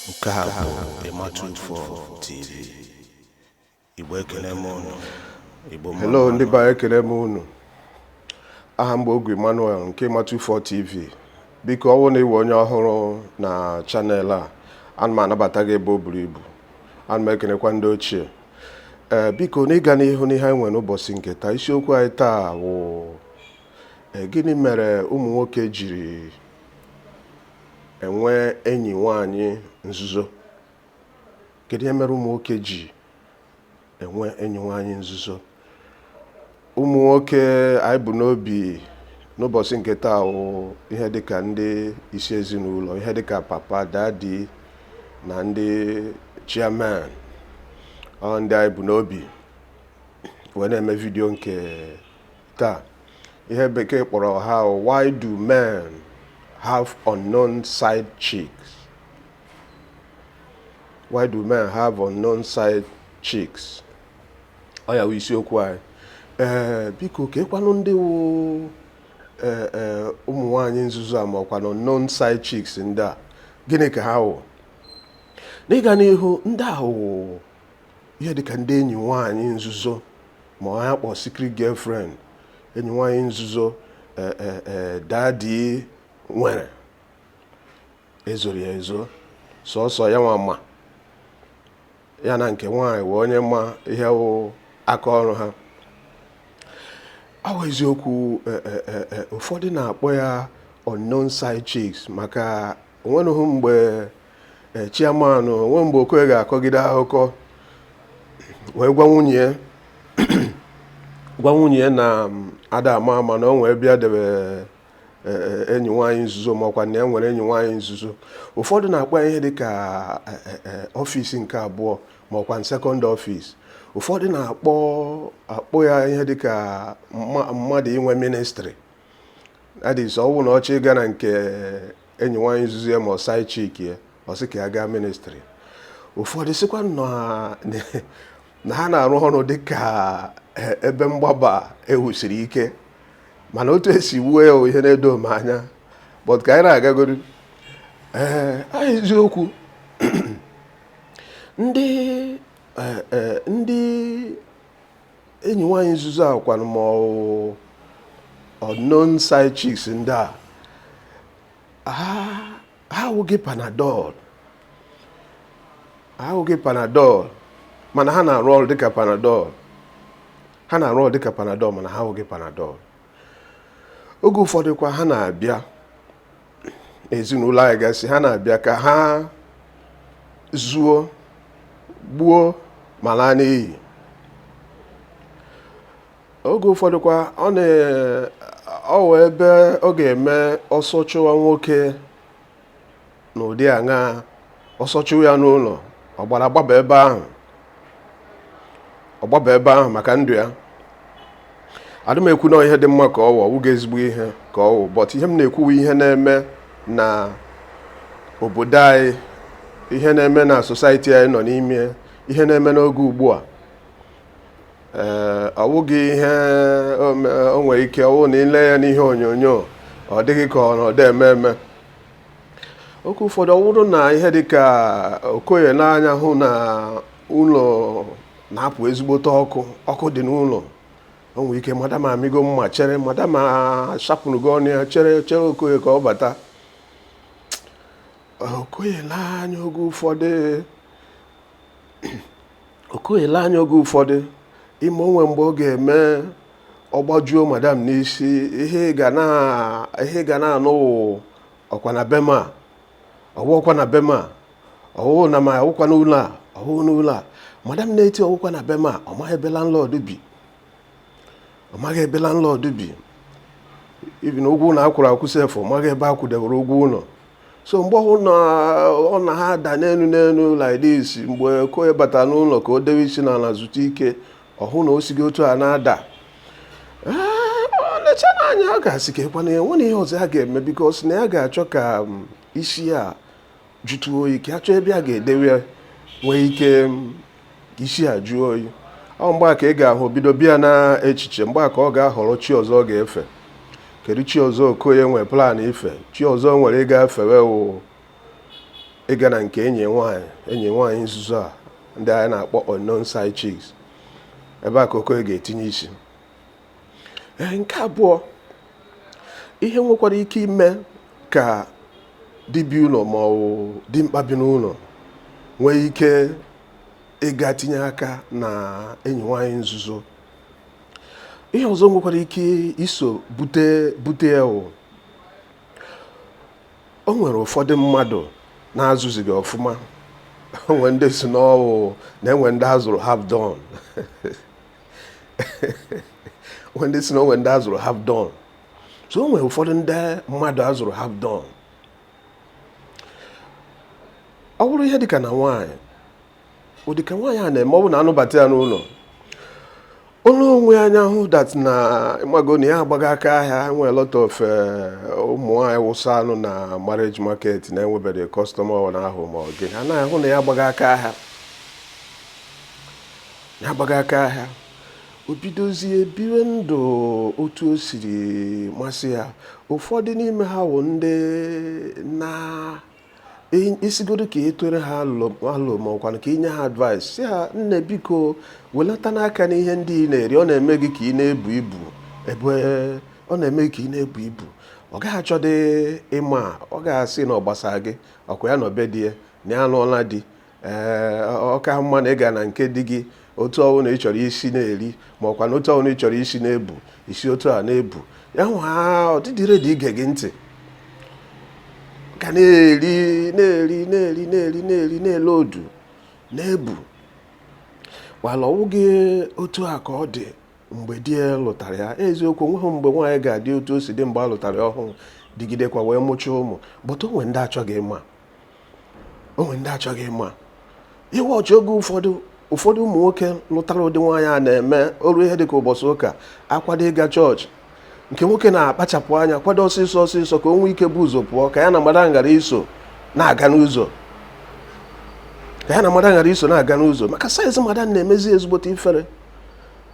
Nke a bụ Ịmatụ TV. Igbo ekele m unu. Hello ndị be ekele m unu. Aha m bụ Ogwu Emmanuel nke Ịmatụ TV. Biko ọ bụrụ na iwe onye ọhụrụ na chanel a, ana m anabata gị ebe o buru ibu. Ana m ekenekwa ndị ochie. Biko n'ịga n'ihu n'ihe anyị nwere n'ụbọchị nke taa, isiokwu anyị taa bụ gịnị mere ụmụ nwoke jiri enwe enyi nwaanyị nzuzo? Kedu ihe mere ụmụ nwoke ji enwe enyi nwaanyị nzuzo? Ụmụ nwoke anyị bụ n'obi n'ụbọchị nke taa bụ ihe dịka ndị isi ezinụlọ, ihe dịka papa, dadi na ndị chairman. Ndị anyị bụ n'obi wee na-eme vidio nke taa. Ihe bekee kpọrọ ha why do men have unknown side chicks? Why do men have unknown side chicks? Ọ ya wụ isiokwu anyị. Biko ka ekwanụ ndị wụ ụmụ nwaanyị nzuzo a ma ọkwanụ unknown side chicks ndị a, gịnị ka ha wụ? N'ịga n'ihu, ndị a wụ ihe dịka ndị enyi nwaanyị nzuzo, ma ọ ya kpọ secret girlfriend. Enyi nwaanyị nzuzo dadi nwere, ezoro ya ezo, sọsọ ya nwa ya na nke nwaanyị wee onye ma ihe wụ aka ọrụ ha. Ọ eziokwu, ụfọdụ na-akpọ ya unknown side chicks maka onwenuhu mgbe chairman, onwe mgbe Okoye ga-akọgide akụkọ wee gwa nwunye na ada ama na o nwee bịa debe enyi nwaanyị nzuzo, makwa na ya nwere enyi nwaanyị nzuzo. Ụfọdụ na-akpọ ya ihe dịka ọfịs nke abụọ makwa second office. Ụfọdụ na-akpọ ya ihe dịka mmadụ inwe ministry. That is, ọ bụ na ọchị ịga na nke enyi nwaanyị nzuzo ya ma side chick ya, ọ sị ka ya gaa ministry. Ụfọdụ sịkwa na ha na-arụ ọrụ dịka ebe mgbaba ewusiri ike, mana otu esi wuo ya ihe na-edo m anya. But ka anyị na-agagoro, eziokwu ndị enyi nwaanyị nzuzo a kwanụ ma unknown side chicks ndị a, ha awụghị Panadol. Ha awụghị Panadol, mana ha na-arụ ọrụ dịka Panadol. Ha na-arụ ọrụ dịka Panadol, mana ha awụghị Panadol. Oge ụfọdụ kwa ha na-abịa ezinụlọ anyị gasị, ha na-abịa ka ha zuo, gbuo ma laa n'iyi. Oge ụfọdụ kwa ọ wee ebe ọ ga-eme ọsọ chụwa nwoke n'ụdị aṅa, ọsọ chụwa ya n'ụlọ, ọ gbaba ebe ahụ maka ndụ ya. Adị m ekwu na ihe dị mma ka ọ wụ, ọwụghị ezigbo ihe ka ọ wụ, but ihe m na-ekwuwa ihe na-eme na obodo anyị, ihe na-eme na society anyị nọ n'ime, ihe na-eme n'oge ugbu a. Ọwụghị ihe o nwere ike ọwụ na ile ya n'ihe onyonyo, ọ dịghị ka ọ nọdụ eme. Oge ụfọdụ ọwụrụ na ihe dịka Okoye n'anya hụ na ụlọ na-apụ ezigbote ọkụ dị n'ụlọ. O nwere ike madam amigo mma chere, madam ashapụnugo ọnụ ya, chere Okoye ka ọ bata. Okoye n'anya oge ụfọdụ ime onwe mgbe ọ ga-eme ọgbajuo madam n'isi, ihe ga na-anụ ọkwa na bema, ọwụkwa na bema, ọwụ na ma ọwụkwa n'ụlọ a, ọwụ n'ụlọ a. Madam na-eti ọwụkwa na bema, ọ maghị ebe landlord bi. Even ụgwọ na akwụrụ akwụ sef, ọ maghị ebe akwụdebere ụgwọ ụlọ. So mgbe ọ na ha da n'enu like this, mgbe Okoye bata n'ụlọ ka o dewe isi n'ala zute ike, ọ hụ na o sighị otu a na-ada. Lecha n'anya, ọ ga-asị ka ekwana enwe na ihe ọzọ ya ga-eme, because na ya ga-achọ ka isi ya jụtụ oyi, ka achọ ebe a ga-edewe nwee ike isi a jụọ oyi. Ọ mgbe a ka ị ga-ahụ bido bịa na echiche, mgbe a ka ọ ga-ahọrọ chi ọzọ ọ ga-efe. Kedu chi ọzọ Okoye nwere plan ife? Chi ọzọ nwere ịga efewe ịga na nke enyi nwaanyị nzuzo a ndị anyị na-akpọ unknown side-CHICS ebe a ka Okoye ga-etinye isi. Nke abụọ, ihe nwekwara ike ime ka dibịa ụlọ ma ọ bụ dimkpa bi n'ụlọ nwee ike ịga tinye aka na enyi nwaanyị nzuzo. Ihe ọzọ nwekwara ike iso bute ya o nwere ụfọdụ mmadụ na-azụzighị ọfụma. Onwe ndị si n'ọwụ na enwe ndị azụrụ half done. Onwe ndị si na onwe ndị azụrụ half done. So o nwere ụfọdụ ndị mmadụ azụrụ half done. Ọ bụrụ ihe dịka na nwaanyị, ụdịka nwaanyị a na-eme ọ bụ na anụbata ya n'ụlọ, ụlọ onwe anya hụ dat na ịmago na ya agbaga aka ahịa. Enwe a lot of ụmụ nwaanyị wụsa anụ na marriage market na-enwebeghị customer ọ na-ahụ ma ọ gị ha na-ahụ na ya agbaga aka ahịa o bidozie biwe ndụ otu o siri masị ya. Ụfọdụ n'ime ha wụ ndị na isigodo ka etore ha alụ ma ọkwanụ ka inye ha advice si ha, nne biko welata n'aka n'ihe ndị ị na-eri, ọ na-eme gị ka ị na-ebu ibu ọ na-eme ka ị na-ebu ibu. Ọ gaghị achọdị ịma, ọ ga-asị na ọ gbasara gị, ọkwa ya na obe di ya na ya alụọla di. Ọ ka mma na ị ga na nke di gị otu ọwụ na ị chọrọ isi na-eri ma ọkwa na otu ọwụ na ị chọrọ isi na-ebu isi otu a na-ebu ya nwa ọdịdịre dị ige gị ntị ka na-eri na-ele odu na-ebu. Wala ọwụ gị otu a ka ọ dị mgbe di ya lụtara ya. Eziokwu onweghị mgbe nwaanyị ga-adị otu o si dị mgbe a lụtara ya ọhụrụ, digidekwa wee mụchaa ụmụ. But onwe ndị achọghị ịma iwe ọchị. Oge ụfọdụ ụmụ nwoke lụtara ụdị nwaanyị a na-eme oru ihe dịka ụbọchị ụka akwado ịga chọọchị. Nke nwoke na-akpachapụ anya kwado ọsịsọ ka o nwee ike bụ ụzọ pụọ, ka ya na mmadụ ghara iso na-aga n'ụzọ. Maka saizi madam na-emezi ezigbote ifere.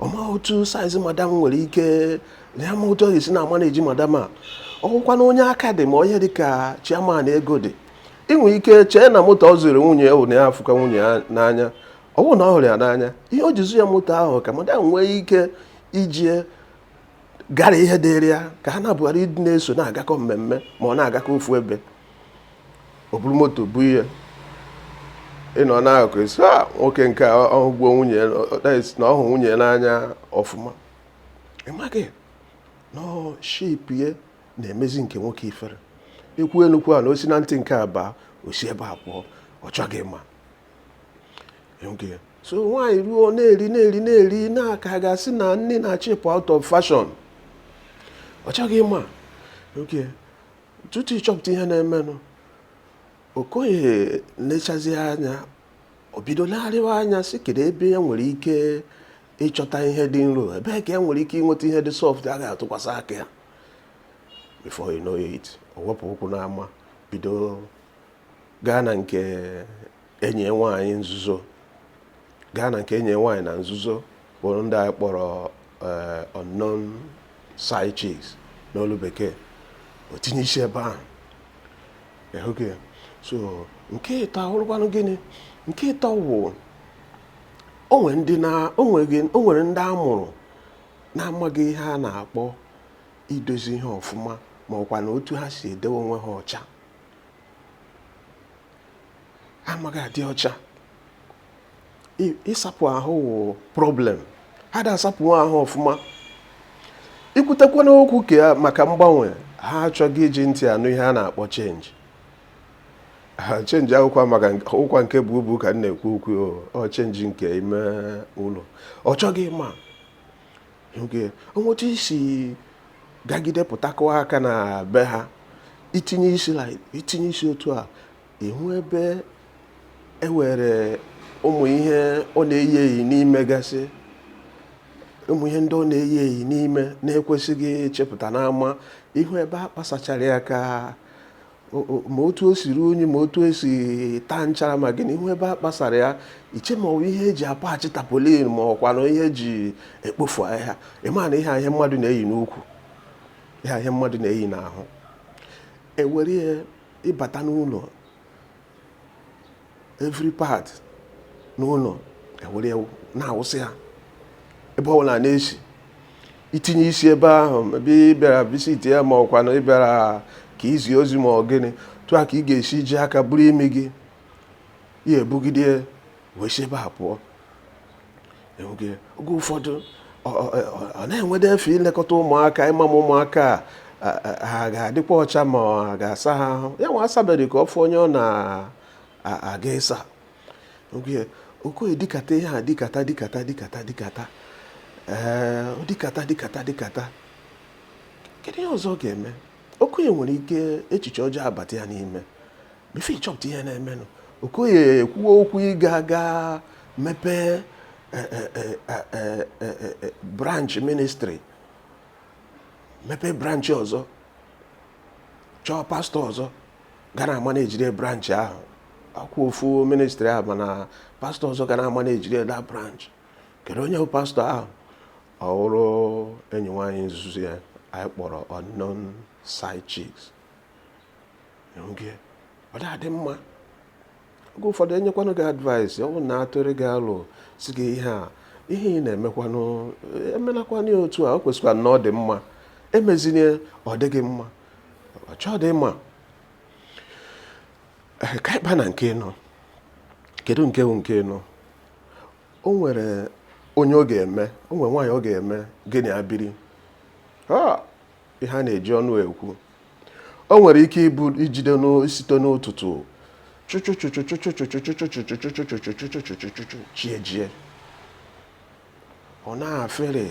Ọma otu saizi madam nwere ike ya ma otu ọ ga-esi na-ama na-eji madam a. Ọgwụkwa na onye aka dị ma onye dịka chairman ego dị, inwe ike chee na moto ọ zụrụ nwunye ya na ya afụkwa nwunye ya n'anya. Ọ bụrụ na ọ hụrụ ya n'anya, ihe o ji zụ ya moto ahụ ka madam nwee ike iji gara ihe dịrị ya, ka ha na-abụghara ịdị na-eso na-agakọ mmemme ma ọ na-agakọ ofu ebe. O buru moto bụ ihe ịnọ n'akụkụ esi nwoke nke ọhụgbuo nwunye na ọhụ nwunye n'anya ọfụma. Ịmaghị na ship ya na-emezi nke nwoke ifere. Ekwu enukwu a na osi na ntị nke abaa osi ebe a pụọ, ọ chọghị ịma. So nwaanyị ruo na-eri na-aka ga-asị na nne na-achịpụ out of fashion. Ọ chọghị ịma. Tutu ịchọpụta ihe na-emenụ, Okoye lechazi anya, o bido legharịwa anya sị kedu ebe ya nwere ike ịchọta ihe dị nro, ebe ka ya nwere ike ịnweta ihe dị soft a ga-atụkwasị aka ya. Before you know it, o wepụ ụkwụ n'ama bido gaa na nke enyi nwaanyị na nzuzo bụ ndị anyị kpọrọ unknown side-CHICS n'olu bekee. O tinye isi ebe ahụ. So nke ịtọ ahụrụkwanụ gịnị? Nke ịtọ wụ o nwere ndị amụrụ na-amaghị ihe a na-akpọ idozi ihe ọfụma ma ọkwa na otu ha si edewe onwe ha ọcha. Amaghị adị ọcha. Ịsapụ ahụ wụ problem. Ha da-asapụ ahụ ọfụma. Ikwutekwa n'okwu ka maka mgbanwe, ha achọghị iji ntị anụ ihe a na-akpọ chenji. Chenji akwụkwa maka ụkwa nke bụ ubu ka m na-ekwu okwu ọ chenji nke ime ụlọ. Ọ chọghị ịma. Onwetu isi gagide pụtakwa aka na be ha, itinye isi otu a, ihu ebe ewere ụmụ ihe ọ na-eyi n'ime gasị, ụmụ ihe ndị ọ na-eyi n'ime na-ekwesịghị chepụta n'ama, ihu ebe a kpasachara ya ka ma otu o siri unyi ma otu esi taa nchara ma gịnị, ihu ebe a kpasara ya iche ma ọ ihe eji apaghachi tapolin ma ọkwa na ihe eji ekpofu ahịa. Ịma na ihe mmadụ na-eyi n'ukwu, ihe mmadụ na-eyi n'ahụ, ewere ya ịbata n'ụlọ every part n'ụlọ ewere na-awụsị ya ebe ọbụla na-esi itinye isi ebe ahụ ebe ị bịara visit ya ma ọkwa na ị bịara ka izi ozi ma ọ gịnị tụ a ka ị ga-esi ji aka buru imi gị ya ebugide wee si ebe a pụọ. Oge ụfọdụ ọ na-enwede efe ilekọta ụmụaka ịma ma ụmụaka ha ga-adịkwa ọcha ma ọ ga-asa ha ahụ ya nwa asabeghị ka ọ fụ onye ọ na-aga ịsa. Okoye dịkata ihe a dịkata kedu ihe ọzọ ga-eme? Okoye nwere ike echiche ọjọọ abata ya n'ime bifo ịchọpụta ihe na-emenụ. Okoye ekwuo okwu ịga mepee branch ministry, mepee branch ọzọ, chọọ pastọ ọzọ ga na-ama na-ejide branch ahụ. Akwụ ofu ministry ahụ mana pastọ ọzọ ga na-ama na-ejide that branch. Kedu onye bụ pastọ ahụ? Ọ bụrụ enyi nwaanyị nzuzo ya anyị kpọrọ unknown side-CHICS. Ọ dị mma oge ụfọdụ enyekwanụ gị advice ọ bụ na atụrụ gị alụ si gị ihe ị na-emekwanụ emelakwanụ ya otu a o kwesịkwa na ọ dị mma emezinye ọ dịghị mma ọ chọọ dị mma. Ka ịkpa na nke nọ kedu nke bụ nke nọ? O nwere onye ọ ga-eme, o nwere nwaanyị ọ ga-eme gịnị abiri ihe a na-eji ọnụ ekwu. O nwere ike ijide site n'ụtụtụ chiejie ọ na-afere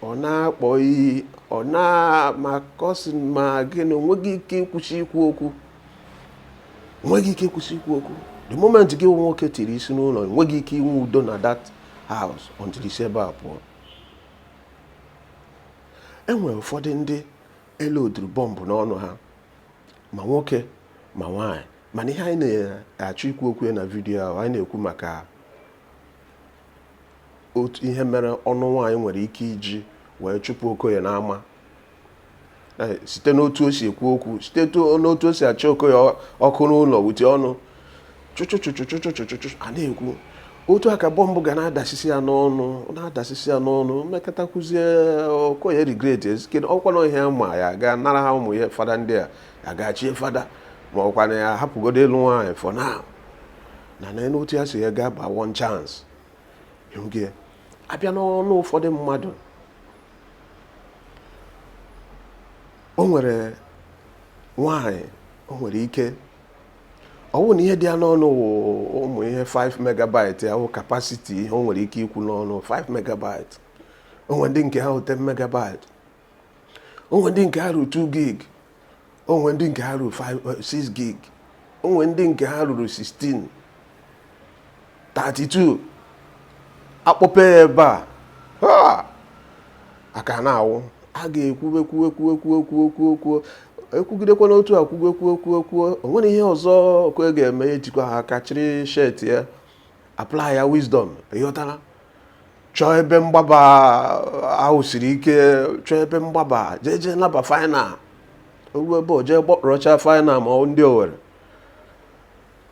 ọ na-akpọ iyi ọ na-makọsi ma gịnị onweghị ike ịkwụsị ikwu okwu. The moment gị nwoke tiri isi n'ụlọ enweghị ike inwe udo na that house until isi ebe a pụọ. Enwere ụfọdụ ndị eloduru bọmbụ n'ọnụ ha ma nwoke ma nwaanyị mana ihe anyị na-achọ ikwu okwu na vidiyo ahụ anyị na-ekwu maka otu ihe mere ọnụ nwaanyị nwere ike iji wee chụpụ Okoye n'ama site n'otu o si ekwu okwu, site n'otu o si achọ Okoye ọkụ n'ụlọ wute ọnụ a na-ekwu otu aka bọmbụ ga na-adasisi ya n'ọnụ mmekọtakwuzie Okoye regret ezikere ọkwana ihe ma ya ga nara ha ụmụ ihe fada ndị a ya ga-achie fada ma ọkwa na ya hapụgodo elu nwaanyị for now na n'otu ya si ya ga ba one chance. Abịa n'ọnụ ụfọdụ mmadụ o nwere nwaanyị o nwere ike ọ bụrụ na ihe dị ya n'ọnụ wụ ụmụ ihe 5 megabyte ahụ kapasiti ihe o nwere ike ikwu n'ọnụ 5 megabyte. O nwere ndị nke ha 10 megabyte, o nwere ndị nke ha ruru 2 gig, o nwere ndị nke ha ruru 6 gig, o nwere ndị nke ha ruru 16 32. Akpọpe ebe a aka na-awụ a ga-ekwu ekwugidekwa n'otu akwuo o nwere ihe ọzọ Okoye ga-eme ejikwa ha aka chịrị shet ya apply ya wisdom ịghọtara chọọ ebe mgbaba ahụ siri ike, chọọ ebe mgbaba jeje naba final oruo ebe o jee gbọrọcha final ma ndị Owerri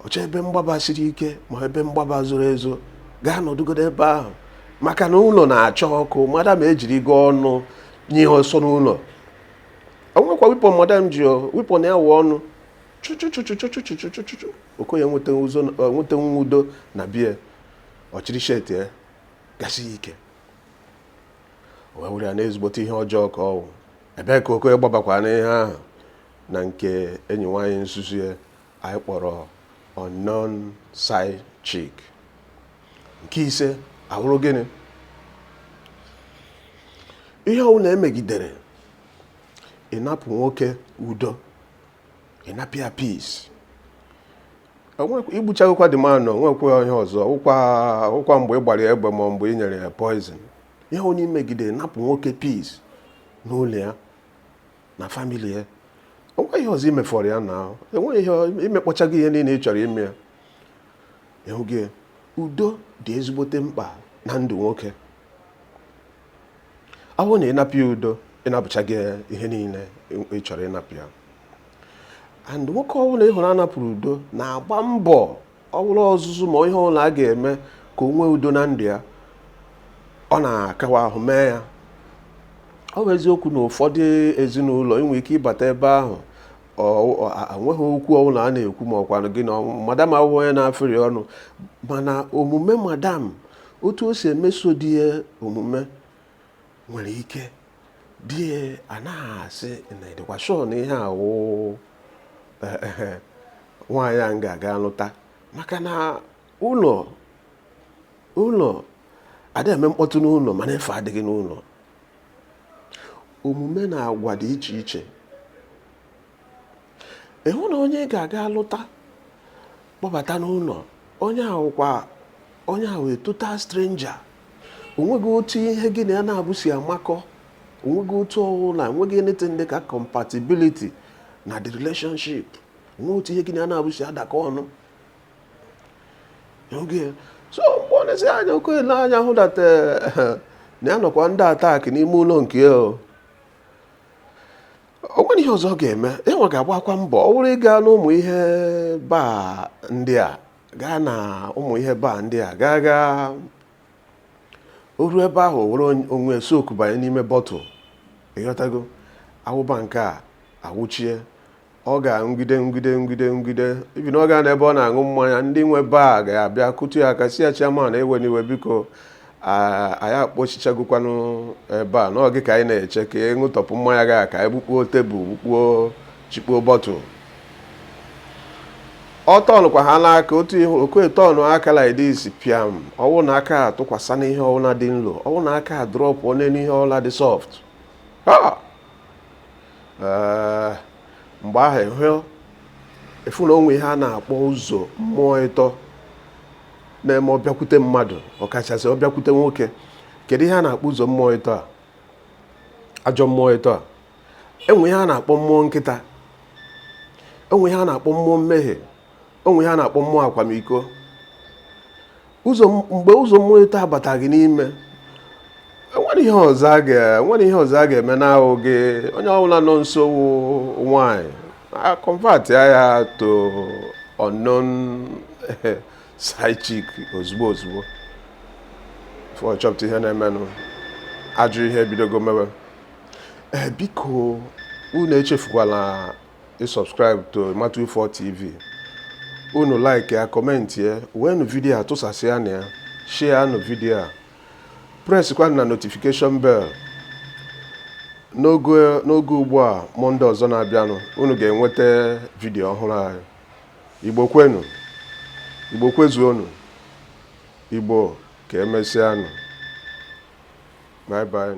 ọ chọọ ebe mgbaba siri ike ma ebe mgbaba zoro ezo gaa nọdụgodo ebe ahụ maka na ụlọ na-achọ ọkụ madam ejiri gị ọnụ nye ọsọ n'ụlọ. O nwekwa wipọn madam ji wipọn ya wụ ọnụ Okoye nweta udo na bie ọchịrị shet ya gasi ike o wee were ya na-ezigbote ihe ọjọọ ka ọ wụ. Ebee ka Okoye gbabakwa n'ihe ahụ? Na nke enyi nwaanyị nzuzo ya anyị kpọrọ unknown side-CHICS. Nke ise ahụrụ gịnị? Ihe ọbụla emegidere ịnapụ nwoke udo, ịnapụ ya peace. Igbuchagokwa dị mmanụ nwekwa ihe ọzọ ụkwa mgbe ị gbara egbe ma mgbe ị nyere ya poison. Ihe onye imegide napụ nwoke peace n'ụlọ ya na family ya. Onwe ihe ọzọ imefọrọ ya na enwe ihe imekpọchaghị ihe niile ị chọrọ ime ya. Ịhụghị udo dị ezigbote mkpa na ndụ nwoke. Ọ bụrụ na ịnapụ ya udo ịnapụchaghị ihe niile ị chọrọ ịnapụ ya. And nwoke ọ bụla ị hụrụ anapụrụ udo na-agba mbọ ọ bụrụ ọzụzụ ma ihe ọbụla a ga-eme ka o nwee udo na ndụ ya, ọ na-akawa ahụ mee ya. Ọ bụ eziokwu na ụfọdụ ezinụlọ inwe ike ịbata ebe ahụ enweghị okwu ọbụla a na-ekwu ma ọkwanụ gị na madam ahụhụ onye na-afịrị ọnụ, mana omume madam otu o si emeso di ya omume nwere ike di ya anaghị asị na ịdịkwa shọ na ihe awụ nwaanyị a ga-aga lụta, maka na ụlọ adịghị eme mkpọtụ n'ụlọ mana efe adịghị n'ụlọ. Omume na agwa dị iche iche. Ịhụ na onye ga-aga lụta kpọbata n'ụlọ, onye ahụ total stranger, onweghị otu ihe gị na ya na-abụ si amakọ, onweghị otu ọbụla, enweghị anything dị ka compatibility na the relationship, onweghị otu ihe gị na ya na-abụ si adakọ ọnụ. So mgbe ọ na-esi anya oke ele anya hụ that na ya nọkwa ndị attack n'ime ụlọ nke ya, o nwere ihe ọzọ ọ ga-eme. Enwe ga-agbakwa mbọ ọ bụrụ ịga n'ụmụ ihe baa ndị a, gaa na ụmụ ihe baa ndị a, gaa oru ebe ahụ were onwe soku banye n'ime bọtụl, ịghọtago, awụba nke a awụchie, ọ ga-ngide ibi na ọ gaa n'ebe ọ na-aṅụ mmanya, ndị nwe baa ga-abịa kụtu ya aka si ya chairman ewe n'iwe, biko anyị akpọchichagokwanụ ebe a n'oge ka anyị na-eche ka ịṅụtọpụ mmanya ga ka anyị bukpuo tebụl, chikpuo bọtụl. Ọ tọnụkwa ha n'aka otu ihe okoye tọnụ aka like this piam, ọwụ na aka atụkwasa n'ihe ọwụla dị nlo, ọwụ na aka drọpụ onye n'ihe ọwụla dị soft. Mgbe ahụ efu na onwe ihe a na-akpọ ụzọ mmụọ ịtọ na-eme ọbịakwute mmadụ, ọkachasị ọbịakwute nwoke. Kedu ihe a na-akpọ ụzọ mmụọ ịtọ a? Ajọ mmụọ ịtọ a. Enwe ihe a na-akpọ mmụọ nkịta, enwe ihe a na-akpọ mmụọ mmehie, enwe ihe a na-akpọ mmụọ akwamiko. Mgbe ụzọ mmụọ ịtọ abataghị n'ime, enwere ihe ọzọ a ga-eme n'ahụ gị. Onye ọbụla nọ nso nwaanyị convert ya to unknown side-chick ozugbo for chọpụta ihe na-emenụ, ajụ ihe ebidogo mewe. Biko unu echefukwala subscribe to Matu4 TV. Unu like ya, comment ya, wenu video a tụsasị ya na ya, share no video a, press kwa na notification bell. N'oge ugbu a Monde ọzọ na-abịanụ, unu ga-enweta video ọhụrụ anyị. Igbo kwenu, Igbo kwezuonu, Igbo ka emesịanụ. Bye bye.